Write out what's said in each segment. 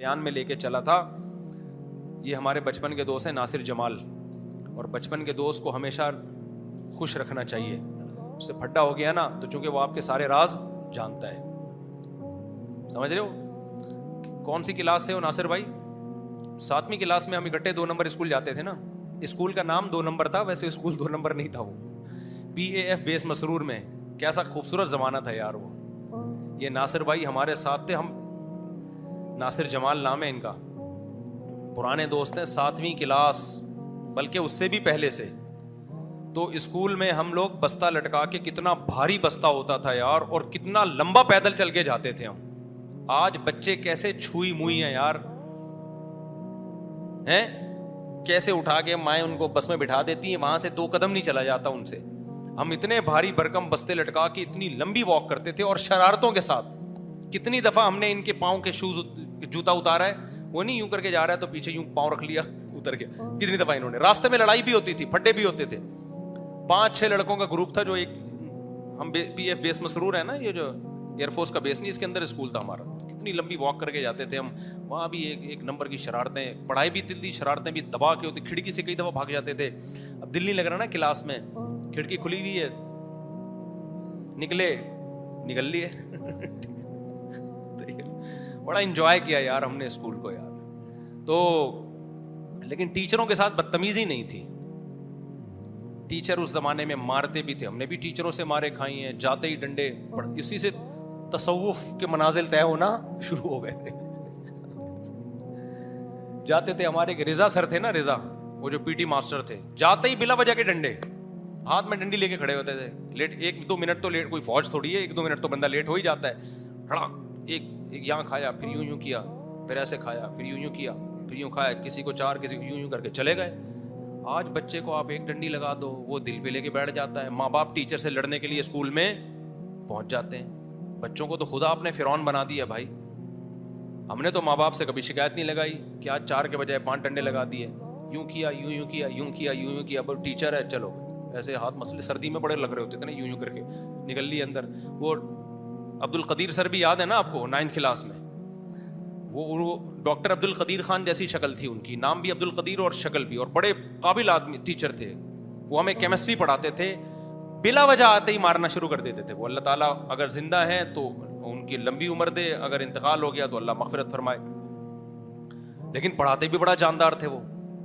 بیان میں لے کے چلا تھا. یہ ہمارے بچپن کے دوست ہیں ناصر جمال, اور بچپن کے دوست کو ہمیشہ خوش رکھنا چاہیے. اس سے پھڈا ہو گیا نا تو چونکہ وہ آپ کے سارے راز جانتا ہے. سمجھ رہے ہو؟ کون سی کلاس سے ہو ناصر بھائی؟ 7ویں کلاس میں ہم اکٹھے 2 نمبر اسکول جاتے تھے نا. اسکول کا نام 2 نمبر تھا, ویسے اسکول 2 نمبر نہیں تھا. وہ PAF بیس مسرور میں. کیسا خوبصورت زمانہ تھا یار وہ. یہ ناصر بھائی ہمارے ساتھ تھے. ہم ناصر جمال نام ہے ان کا, پرانے دوست ہیں 7ویں کلاس, بلکہ اس سے بھی پہلے سے. تو اسکول میں ہم لوگ بستہ لٹکا کے, کتنا بھاری بستہ ہوتا تھا یار, اور کتنا لمبا پیدل چل کے جاتے تھے ہم. آج بچے کیسے چھوئی موئی ہیں یار, ہیں کیسے اٹھا کے مائیں ان کو بس میں بٹھا دیتی ہیں, وہاں سے 2 قدم نہیں چلا جاتا ان سے. ہم اتنے بھاری بھرکم بستے لٹکا کے اتنی لمبی واک کرتے تھے, اور شرارتوں کے ساتھ. کتنی دفعہ ہم نے ان کے پاؤں کے شوز جوتا اتارا ہے, وہ نہیں یوں کر کے جا رہا ہے تو پیچھے یوں پاؤں رکھ لیا اتر کے. کتنی دفعہ انہوں نے, راستے میں لڑائی بھی ہوتی تھی, پھڈے بھی ہوتے تھے. 5-6 لڑکوں کا گروپ تھا, جو ایک ہم PF بیس مسرور ہے نا, یہ جو ایئر فورس کا بیس نہیں, اس کے اندر اسکول تھا ہمارا. کتنی لمبی واک کر کے جاتے تھے ہم. وہاں بھی ایک نمبر کی شرارتیں, پڑھائی بھی تھی, شرارتیں بھی دبا کے ہوتی. کھڑکی سے کئی دفعہ بھاگ جاتے تھے. اب دل نہیں لگ رہا نا کلاس میں, کھڑکی کھلی ہوئی ہے, نکل لیے. بڑا انجوائے کیا یار ہم نے اسکول کو یار. تو لیکن ٹیچروں کے ساتھ بدتمیزی نہیں تھی. ٹیچر اس زمانے میں مارتے بھی تھے, ہم نے بھی ٹیچروں سے مارے کھائی ہیں, جاتے ہی ڈنڈے. اسی سے تصوف کے منازل طے ہونا شروع ہو گئے تھے. جاتے تھے, ہمارے ایک رضا سر تھے نا, رضا, وہ جو PT ماسٹر تھے, جاتے ہی بلا وجہ کے ڈنڈے, ہاتھ میں ڈنڈی لے کے کھڑے ہوتے تھے. لیٹ 1-2 منٹ تو لیٹ, کوئی فوج تھوڑی ہے, 1-2 منٹ تو بندہ لیٹ ہو ہی جاتا ہے. کھڑا ایک یہاں کھایا, پھر یوں کیا, پھر ایسے کھایا, پھر یوں کیا, پھر یوں کھایا, کسی کو 4, کسی کو یوں کر کے چلے گئے. آج بچے کو آپ ایک ڈنڈی لگا دو, وہ دل پہ لے کے بیٹھ جاتا ہے. ماں باپ ٹیچر سے لڑنے کے لیے اسکول میں پہنچ جاتے ہیں. بچوں کو تو خدا آپ نے فرعون بنا دیا بھائی. ہم نے تو ماں باپ سے کبھی شکایت نہیں لگائی کہ آج 4 کے بجائے 5 ڈنڈے لگا دیے, یوں کیا, یوں کیا, یوں کیا, یوں کیا. اب ٹیچر ہے, چلو ایسے ہاتھ مسئلے سردی میں بڑے لگ رہے ہوتے تھے نا, یوں کر کے نکل لی اندر. وہ عبد القدیر سر بھی یاد ہے نا آپ کو, 9th کلاس میں, وہ ڈاکٹر عبد القدیر خان جیسی شکل تھی ان کی, نام بھی عبد القدیر اور شکل بھی, اور بڑے قابل آدمی ٹیچر تھے. وہ ہمیں کیمسٹری پڑھاتے تھے, بلا وجہ آتے ہی مارنا شروع کر دیتے تھے. وہ اللہ تعالیٰ اگر زندہ ہیں تو ان کی لمبی عمر دے, اگر انتقال ہو گیا تو اللہ مغفرت فرمائے. لیکن پڑھاتے بھی بڑا جاندار تھے. وہ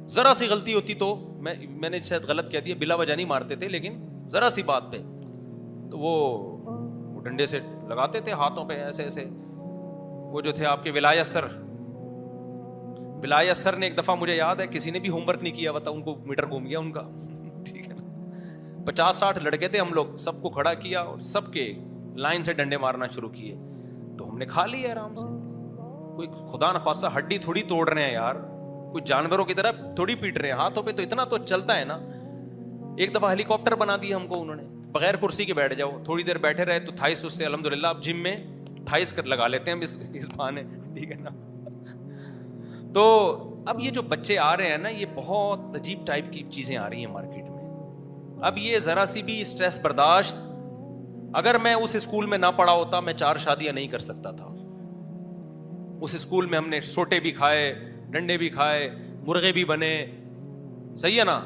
ذرا سی غلطی ہوتی تو میں نے شاید غلط کہہ دیا, بلا وجہ نہیں مارتے تھے, لیکن ذرا سی بات پہ تو وہ ڈنڈے سے لگاتے تھے ہاتھوں پہ ایسے ایسے. وہ جو تھے آپ کے ولایت سر نے ایک دفعہ, مجھے یاد ہے, کسی نے بھی ہوم ورک نہیں کیا ہوا تھا, ان کو میٹر گھوم گیا ان کا. ٹھیک ہے نا, 50-60 لڑکے تھے ہم لوگ, سب کو کھڑا کیا اور سب کے لائن سے ڈنڈے مارنا شروع کیے. تو ہم نے کھا لیا آرام سے. کوئی خدا نخواستہ ہڈی تھوڑی توڑ رہے ہیں یار, کوئی جانوروں کی طرح تھوڑی پیٹ رہے ہیں, ہاتھوں پہ تو اتنا تو چلتا ہے نا. ایک دفعہ ہیلی کاپٹر بنا دیا ہم کو انہوں نے, بغیر کرسی کے بیٹھ جاؤ, تھوڑی دیر بیٹھے رہے تو تھائس اس سے الحمدللہ اب جم میں تھائس لگا لیتے ہیں ہم اس بہانے. ٹھیک ہے نا. تو اب یہ جو بچے آ رہے ہیں نا, یہ بہت عجیب ٹائپ کی چیزیں آ رہی ہیں مارکیٹ میں. اب یہ ذرا سی بھی اسٹریس برداشت, اگر میں اس اسکول میں نہ پڑھا ہوتا, میں 4 شادیاں نہیں کر سکتا تھا. اس اسکول میں ہم نے سوٹے بھی کھائے, ڈنڈے بھی کھائے, مرغے بھی بنے, صحیح ہے نا.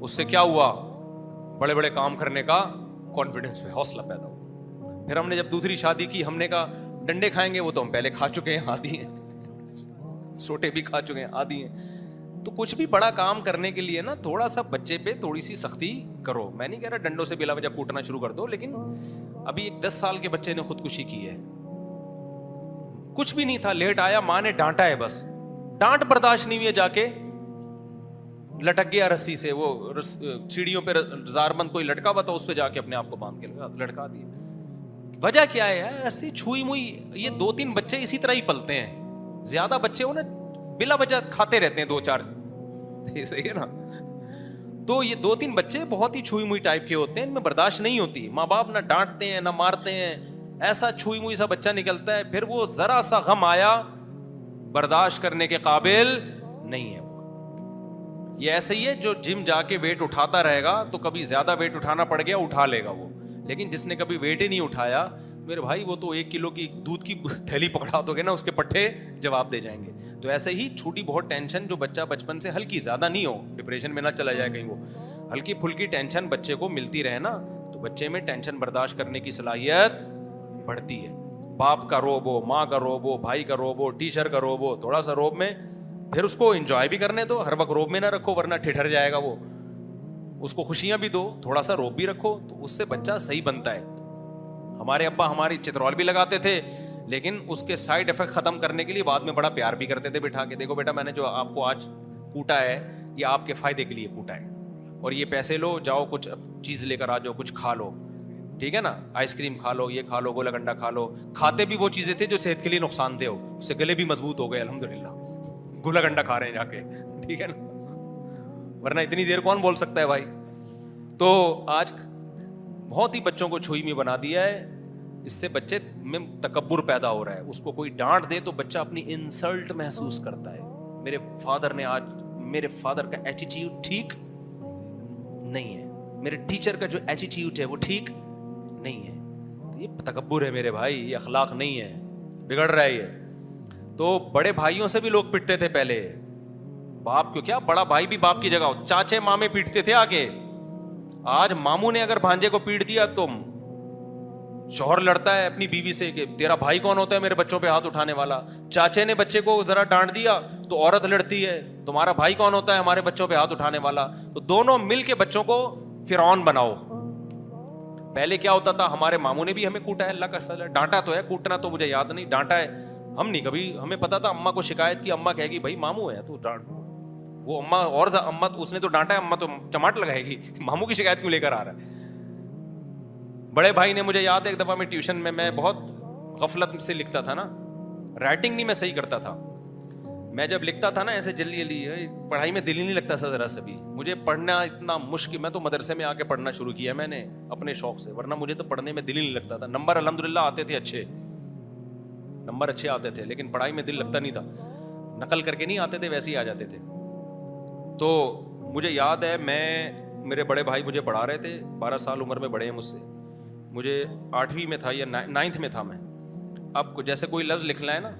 اس سے کیا ہوا, بڑے بڑے کام کرنے کا کانفیڈنس پہ حوصلہ پیدا ہوا. پھر ہم نے جب دوسری شادی کی, ہم نے کہا ڈنڈے کھائیں گے, وہ تو ہم پہلے کھا چکے ہیں, عادی ہیں. سوٹے بھی کھا چکے ہیں, عادی ہیں. تو کچھ بھی بڑا کام کرنے کے لیے نا, تھوڑا سا بچے پہ تھوڑی سی سختی کرو. میں نہیں کہہ رہا ڈنڈوں سے بلا وجہ کوٹنا شروع کر دو, لیکن ابھی ایک 10 سال کے بچے نے خودکشی کی ہے, کچھ بھی نہیں تھا, لیٹ آیا, ماں نے ڈانٹا ہے, بس ڈانٹ برداشت نہیں ہوئی, جا کے لٹک گیا رسی سے. وہ سیڑھیوں پہ زار بند کوئی لٹکا ہوا تھا, اس پہ جا کے اپنے آپ کو باندھ کے لٹکا دیا. وجہ کیا ہے یار, رسی چھوئی موئی. یہ 2-3 بچے اسی طرح ہی پلتے ہیں. زیادہ بچے ہو نا, بلا وجہ کھاتے رہتے ہیں 2-4, صحیح ہے نا. تو یہ 2-3 بچے بہت ہی چھوئی موئی ٹائپ کے ہوتے ہیں, ان میں برداشت نہیں ہوتی. ماں باپ نہ ڈانٹتے ہیں نہ مارتے ہیں, ایسا چھوئی موئی سا بچہ نکلتا ہے. پھر وہ ذرا سا غم آیا, برداشت کرنے کے قابل نہیں ہے. یہ ایسے ہی ہے جو جم جا کے ویٹ اٹھاتا رہے گا, تو کبھی زیادہ ویٹ اٹھانا پڑ گیا, اٹھا لے گا وہ. لیکن جس نے کبھی ویٹ ہی نہیں اٹھایا, میرے بھائی وہ تو 1 کلو کی دودھ کی تھیلی پکڑا دو گے نا, اس کے پٹھے جواب دے جائیں گے. تو ایسے ہی چھوٹی بہت ٹینشن جو بچہ بچپن سے, ہلکی زیادہ نہیں ہو, ڈپریشن میں نہ چلا جائے کہیں, وہ ہلکی پھلکی ٹینشن بچے کو ملتی رہے نا, تو بچے میں ٹینشن برداشت کرنے کی صلاحیت بڑھتی ہے. باپ کا روب ہو, ماں کا روب ہو, بھائی کا روب ہو, ٹیچر کا روب ہو, تھوڑا سا روب میں پھر اس کو انجوائے بھی کرنے دو, ہر وقت روب میں نہ رکھو ورنہ ٹھٹر جائے گا وہ. اس کو خوشیاں بھی دو, تھوڑا سا روب بھی رکھو, تو اس سے بچہ صحیح بنتا ہے. ہمارے ابا ہماری چترول بھی لگاتے تھے, لیکن اس کے سائڈ افیکٹ ختم کرنے کے لیے بعد میں بڑا پیار بھی کرتے تھے بٹھا کے, دیکھو بیٹا میں نے جو آپ کو آج کوٹا ہے یہ آپ کے فائدے کے لیے کوٹا ہے, اور یہ پیسے لو, جاؤ کچھ چیز لے کر آ جاؤ, کچھ کھا لو, ٹھیک ہے نا, آئس کریم کھا لو, یہ کھا لو, گولا گنڈا کھا لو. کھاتے بھی وہ چیزیں تھے جو صحت کے لیے نقصان دہ ہو, اس سے گلے بھی مضبوط ہو گئے الحمدللہ, گولا گنڈا کھا رہے ہیں جا کے, ٹھیک ہے نا, ورنہ اتنی دیر کون بول سکتا ہے بھائی. تو آج بہت ہی بچوں کو چھوئی میں بنا دیا ہے, اس سے بچے میں تکبر پیدا ہو رہا ہے. اس کو کوئی ڈانٹ دے تو بچہ اپنی انسلٹ محسوس کرتا ہے. میرے فادر کا ایٹیٹیوڈ ٹھیک نہیں ہے, میرے ٹیچر کا جو ایٹیٹیوڈ ہے وہ ٹھیک نہیں ہے. تو یہ تکبر ہے میرے بھائی, یہ اخلاق نہیں ہے, بگڑ رہا ہے یہ. تو بڑے بھائیوں سے بھی لوگ پٹتے تھے پہلے, باپ کیوں کیا, بڑا بھائی بھی باپ کی جگہ ہو, چاچے مامے پیٹتے تھے آگے. آج ماموں نے اگر بھانجے کو پیٹ دیا تو شوہر لڑتا ہے اپنی بیوی سے کہ تیرا بھائی کون ہوتا ہے میرے بچوں پہ ہاتھ اٹھانے والا. چاچے نے بچے کو ذرا ڈانٹ دیا تو عورت لڑتی ہے, تمہارا بھائی کون ہوتا ہے ہمارے بچوں پہ ہاتھ اٹھانے والا. تو دونوں مل کے بچوں کو فرعون بناؤ. پہلے کیا ہوتا تھا, ہمارے ماموں نے بھی ہمیں کوٹا ہے, اللہ کا فضل ہے, ڈانٹا تو ہے, کوٹنا تو مجھے یاد نہیں, ڈانٹا ہے ہم نہیں کبھی. ہمیں پتا تھا اماں کو شکایت کی, اماں کہے گی بھائی ماموں ہے تو ڈانٹ, وہ اماں اور اماں اس نے تو ڈانٹا ہے, اماں تو چماٹ لگائے گی, ماموں کی شکایت کیوں لے کر آ رہا ہے. بڑے بھائی نے, مجھے یاد ہے ایک دفعہ میں ٹیوشن میں بہت غفلت سے لکھتا تھا نا, رائٹنگ نہیں میں صحیح کرتا تھا. میں جب لکھتا تھا نا ایسے جلدی جلدی, پڑھائی میں دل ہی نہیں لگتا تھا ذرا سا بھی. مجھے پڑھنا اتنا مشکل, میں تو مدرسے میں آ کے پڑھنا شروع کیا میں نے اپنے شوق سے, ورنہ مجھے تو پڑھنے میں دل ہی نہیں لگتا تھا. نمبر الحمدللہ آتے تھے, اچھے نمبر اچھے آتے تھے, لیکن پڑھائی میں دل لگتا نہیں تھا. نقل کر کے نہیں آتے تھے, ویسے ہی آ جاتے تھے. تو مجھے یاد ہے میرے بڑے بھائی مجھے پڑھا رہے تھے, 12 سال عمر میں بڑے ہیں مجھ سے, مجھے 8ویں میں تھا یا 9th میں تھا میں. اب جیسے کوئی لفظ لکھنا ہے نا,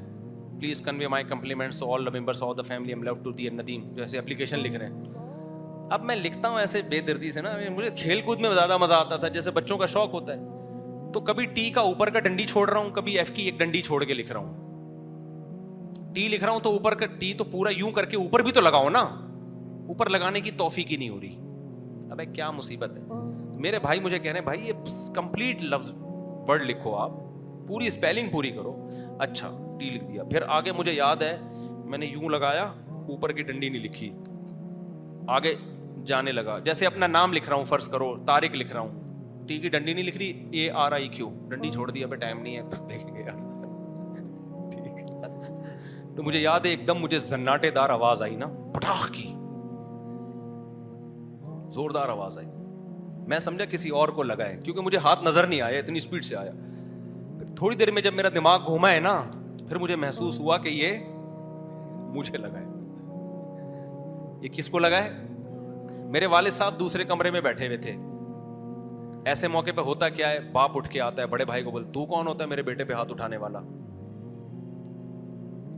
please convey my compliments to all the members of the family, I'm love to dear Nadeem, جیسے اپلیکیشن لکھ رہے ہیں. اب میں لکھتا ہوں ایسے بے دردی سے نا, مجھے کھیل کود میں زیادہ مزہ آتا تھا, جیسے بچوں کا شوق ہوتا ہے. تو کبھی ٹی کا اوپر کا ڈنڈی چھوڑ رہا ہوں, کبھی ایف کی ایک ڈنڈی چھوڑ کے لکھ رہا ہوں. ٹی لکھ رہا ہوں تو اوپر کا ٹی تو پورا یوں کر کے اوپر بھی تو لگاؤ نا, اوپر لگانے کی توفیق ہی نہیں ہو رہی. ابے کیا مصیبت ہے. میرے بھائی مجھے کہہ رہے ہیں بھائی یہ کمپلیٹ لفظ ورڈ لکھو, آپ پوری اسپیلنگ پوری کرو. اچھا ٹی لکھ دیا, پھر آگے مجھے یاد ہے میں نے یوں لگایا, اوپر کی ڈنڈی نہیں لکھی, آگے جانے لگا. جیسے اپنا نام لکھ رہا ہوں, فرض کرو طارق لکھ رہا ہوں, ٹی کی ڈنڈی نہیں لکھ رہی, ARIQ, ڈنڈی چھوڑ دی, ابے ٹائم نہیں ہے, دیکھیں گے یار, ٹھیک. تو مجھے یاد ہے ایک دم مجھے زناٹے دار آواز آئی نا, پٹاخ کی زوردار آواز آئی. میں سمجھا کسی اور کو لگا ہے, کیونکہ مجھے ہاتھ نظر نہیں آیا, اتنی اسپیڈ سے آیا. پھر تھوڑی دیر میں جب میرا دماغ گھوما ہے نا, پھر مجھے محسوس ہوا کہ یہ مجھے لگا ہے. یہ کس کو لگا ہے؟ میرے والد صاحب دوسرے کمرے میں بیٹھے ہوئے تھے. ایسے موقع پہ ہوتا کیا ہے, باپ اٹھ کے آتا ہے, بڑے بھائی کو بولتا تو کون ہوتا ہے میرے بیٹے پہ ہاتھ اٹھانے والا.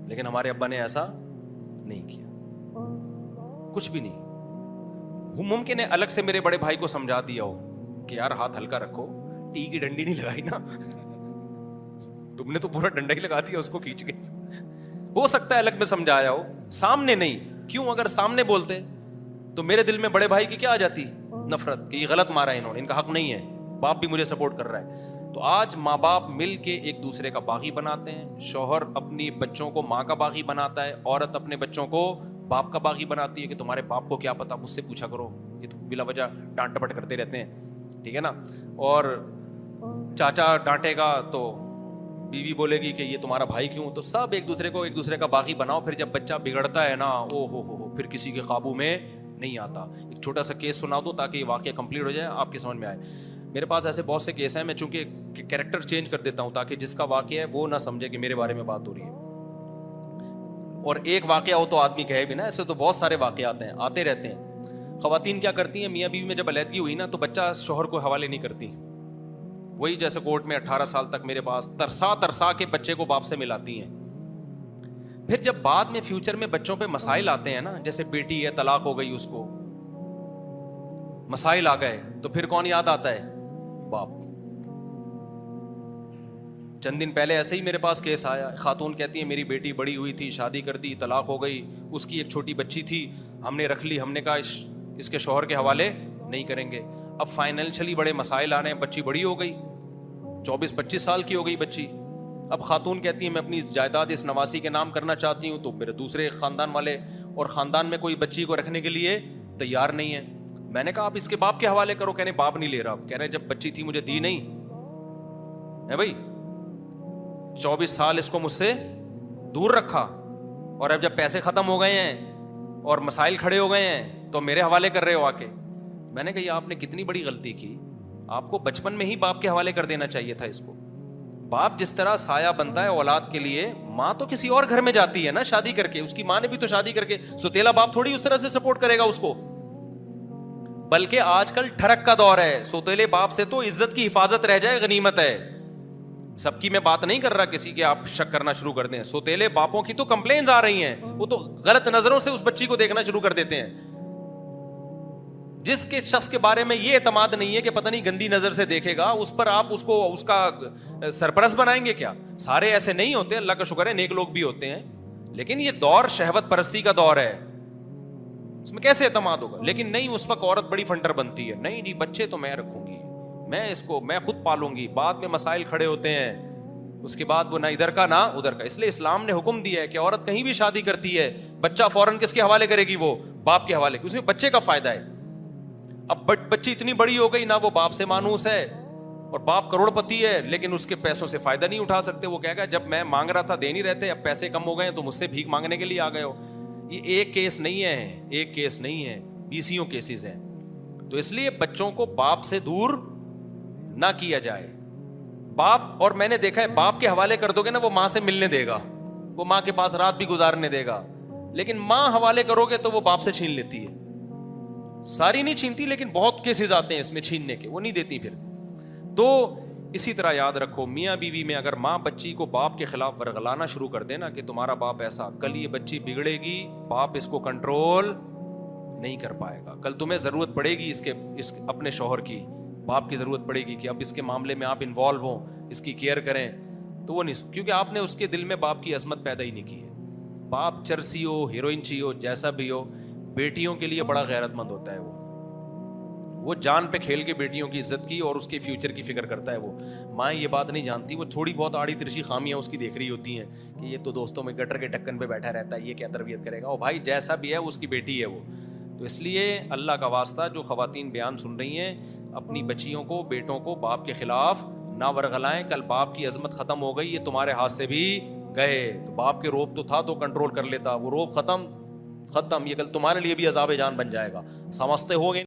لیکن ہمارے ابا نے ایسا نہیں کیا, کچھ بھی نہیں. ممکن ہے الگ سے میرے بڑے بھائی کو سمجھا دیا ہو کہ یار ہاتھ ہلکا رکھو, ٹی کی ڈنڈی نہیں لگائی نا, تم نے تو پورا ڈنڈا ہی لگا دیا اس کو کھینچ کے. ہو سکتا ہے الگ میں سمجھایا ہو, سامنے نہیں. کیوں, اگر سامنے بولتے تو میرے دل میں بڑے بھائی کی کیا آ جاتی, نفرت, کہ یہ غلط مارا ہے انہوں نے, ان کا حق نہیں ہے, باپ بھی مجھے سپورٹ کر رہا ہے. تو آج ماں باپ مل کے ایک دوسرے کا باغی بناتے ہیں. شوہر اپنی بچوں کو ماں کا باغی بناتا ہے, عورت اپنے بچوں کو باپ کا باغی بناتی ہے کہ تمہارے باپ کو کیا پتا, مجھ سے پوچھا کرو, یہ تو بلا وجہ ڈانٹ ٹپٹ کرتے رہتے ہیں, ٹھیک ہے نا. اور چاچا ڈانٹے گا تو بیوی بولے گی کہ یہ تمہارا بھائی کیوں. تو سب ایک دوسرے کا باغی بناؤ. پھر جب بچہ بگڑتا ہے نا, او ہو پھر کسی کے قابو میں نہیں آتا. ایک چھوٹا سا کیس سنا دوں تاکہ یہ واقعہ کمپلیٹ ہو جائے, آپ کے سمجھ میں آئے. میرے پاس ایسے بہت سے کیس ہیں, میں چونکہ کیریکٹر چینج کر دیتا ہوں تاکہ جس کا واقعہ ہے وہ نہ سمجھے کہ میرے بارے میں بات ہو رہی ہے. اور ایک واقعہ ہو تو آدمی کہے بھی نا, ایسے تو بہت سارے واقعات ہیں, آتے رہتے ہیں. خواتین کیا کرتی ہیں, میاں بیوی میں جب علیحدگی ہوئی نا تو بچہ شوہر کو حوالے نہیں کرتی, وہی جیسے کورٹ میں 18 سال تک میرے پاس ترسا ترسا کے بچے کو باپ سے ملاتی ہیں. پھر جب بعد میں فیوچر میں بچوں پہ مسائل آتے ہیں نا, جیسے بیٹی ہے طلاق ہو گئی, اس کو مسائل آ گئے, تو پھر کون یاد آتا ہے؟ باپ. چند دن پہلے ایسے ہی میرے پاس کیس آیا, خاتون کہتی ہے میری بیٹی بڑی ہوئی تھی, شادی کر دی, طلاق ہو گئی, اس کی ایک چھوٹی بچی تھی, ہم نے رکھ لی, ہم نے کہا اس کے شوہر کے حوالے نہیں کریں گے. اب فائنینشلی بڑے مسائل آ رہے ہیں, بچی بڑی ہو گئی, 24-25 سال کی ہو گئی بچی. اب خاتون کہتی ہے میں اپنی جائیداد اس نواسی کے نام کرنا چاہتی ہوں, تو میرے دوسرے خاندان والے اور خاندان میں کوئی بچی کو رکھنے کے لیے تیار نہیں ہے. میں نے کہا آپ اس کے باپ کے حوالے کرو. کہنے باپ نہیں لے رہا. کہہ رہے جب بچی تھی مجھے دی نہیں ہے بھائی, 24 سال اس کو مجھ سے دور رکھا, اور اب جب پیسے ختم ہو گئے ہیں اور مسائل کھڑے ہو گئے ہیں تو میرے حوالے کر رہے ہو آ کے. میں نے کہا یہ آپ نے کتنی بڑی غلطی کی, آپ کو بچپن میں ہی باپ کے حوالے کر دینا چاہیے تھا اس کو. باپ جس طرح سایہ بنتا ہے اولاد کے لیے, ماں تو کسی اور گھر میں جاتی ہے نا شادی کر کے, اس کی ماں نے بھی تو شادی کر کے, ستیلا باپ تھوڑی اس طرح سے سپورٹ کرے گا اس کو. بلکہ آج کل ٹھڑک کا دور ہے, سوتیلے باپ سے تو عزت کی حفاظت رہ جائے غنیمت ہے. سب کی میں بات نہیں کر رہا کسی کے آپ شک کرنا شروع کر دیں, سوتیلے باپوں کی تو کمپلینز آ رہی ہیں, وہ تو غلط نظروں سے اس بچی کو دیکھنا شروع کر دیتے ہیں. جس کے شخص کے بارے میں یہ اعتماد نہیں ہے کہ پتہ نہیں گندی نظر سے دیکھے گا, اس پر آپ اس کو اس کا سرپرست بنائیں گے کیا؟ سارے ایسے نہیں ہوتے, اللہ کا شکر ہے نیک لوگ بھی ہوتے ہیں, لیکن یہ دور شہوت پرستی کا دور ہے, اس میں کیسے اعتماد ہوگا؟ لیکن نہیں, اس وقت عورت بڑی فنٹر بنتی ہے, نہیں جی بچے تو میں رکھوں گی, میں اس کو میں خود پالوں گی. بعد میں مسائل کھڑے ہوتے ہیں, اس کے بعد وہ نہ ادھر کا نہ ادھر کا. اس لیے اسلام نے حکم دیا ہے کہ عورت کہیں بھی شادی کرتی ہے, بچہ فوراً کس کے حوالے کرے گی؟ وہ باپ کے حوالے, اس میں بچے کا فائدہ ہے. اب بچی اتنی بڑی ہو گئی, نہ وہ باپ سے مانوس ہے, اور باپ کروڑ پتی ہے, لیکن اس کے پیسوں سے فائدہ نہیں اٹھا سکتے. وہ کہے گا جب میں مانگ رہا تھا دے نہیں رہتے, اب پیسے کم ہو گئے تو مجھ سے بھیک مانگنے کے لیے آ گئے ہو. یہ ایک کیس نہیں ہے, ایک کیس نہیں ہے, 20 کیسز ہیں. تو اس لیے بچوں کو باپ سے دور نہ کیا جائے. باپ, اور میں نے دیکھا ہے باپ کے حوالے کر دو گے نا, وہ ماں سے ملنے دے گا, وہ ماں کے پاس رات بھی گزارنے دے گا, لیکن ماں حوالے کرو گے تو وہ باپ سے چھین لیتی ہے. ساری نہیں چھینتی, لیکن بہت کیسز آتے ہیں اس میں چھیننے کے, وہ نہیں دیتی پھر. تو اسی طرح یاد رکھو, میاں بیوی میں اگر ماں بچی کو باپ کے خلاف ورغلانا شروع کر دینا کہ تمہارا باپ ایسا, کل یہ بچی بگڑے گی, باپ اس کو کنٹرول نہیں کر پائے گا. کل تمہیں ضرورت پڑے گی اس اپنے شوہر کی, باپ کی ضرورت پڑے گی کہ اب اس کے معاملے میں آپ انوالو ہوں, اس کی کیئر کریں, تو وہ نہیں, کیونکہ آپ نے اس کے دل میں باپ کی عظمت پیدا ہی نہیں کی ہے. باپ چرسی ہو, ہیروئن چی ہو, جیسا بھی ہو, بیٹیوں کے لیے بڑا غیرت مند ہوتا ہے. وہ جان پہ کھیل کے بیٹیوں کی عزت کی اور اس کے فیوچر کی فکر کرتا ہے. وہ مائیں یہ بات نہیں جانتی, وہ تھوڑی بہت آڑی ترچی خامیاں اس کی دیکھ رہی ہوتی ہیں کہ یہ تو دوستوں میں گٹر کے ٹکن پہ بیٹھا رہتا ہے, یہ کیا تربیت کرے گا. اور بھائی جیسا بھی ہے اس کی بیٹی ہے وہ. تو اس لیے اللہ کا واسطہ, جو خواتین بیان سن رہی ہیں, اپنی بچیوں کو, بیٹوں کو باپ کے خلاف نہ ورغلائیں. کل باپ کی عظمت ختم ہو گئی, یہ تمہارے ہاتھ سے بھی گئے. تو باپ کے روب تو تھا تو کنٹرول کر لیتا, وہ روب ختم, یہ کل تمہارے لیے بھی عذاب جان بن جائے گا. سمجھتے ہو گے؟